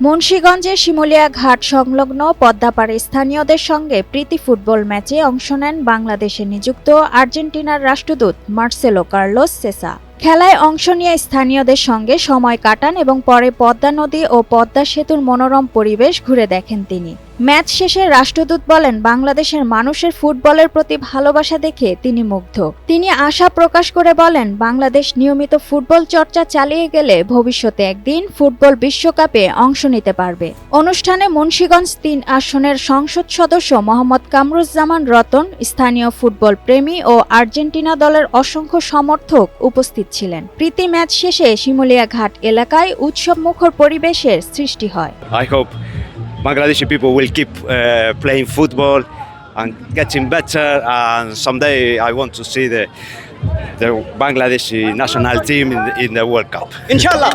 মুন্সিগঞ্জের শিমুলিয়া ঘাট সংলগ্ন পদ্মাপাড়ে স্থানীয়দের সঙ্গে প্রীতি ফুটবল ম্যাচে অংশ নেন বাংলাদেশে নিযুক্ত আর্জেন্টিনার রাষ্ট্রদূত মার্সেলো কার্লোস সেসা। খেলায় অংশ নিয়ে স্থানীয়দের সঙ্গে সময় কাটান এবং পরে পদ্মা নদী ও পদ্মা সেতুর মনোরম পরিবেশ ঘুরে দেখেন তিনি। ম্যাচ শেষে রাষ্ট্রদূত বলেন, বাংলাদেশের মানুষের ফুটবলের প্রতি ভালোবাসা দেখে তিনি মুগ্ধ। তিনি আশা প্রকাশ করে বলেন, বাংলাদেশ নিয়মিত ফুটবল চর্চা চালিয়ে গেলে ভবিষ্যতে একদিন ফুটবল বিশ্বকাপে অংশ নিতে পারবে। অনুষ্ঠানে মুন্সিগঞ্জ ৩ আসনের সংসদ সদস্য মোহাম্মদ কামরুজ্জামান রতন, স্থানীয় ফুটবল প্রেমী ও আর্জেন্টিনা দলের অসংখ্য সমর্থক উপস্থিত ছিলেন। প্রীতি ম্যাচ শেষে শিমুলিয়া ঘাট এলাকায় উৎসবমুখর পরিবেশের সৃষ্টি হয়। I hope Bangladeshi people will keep playing football and getting better. And someday I want to see the Bangladeshi national team in the World Cup. Inshallah.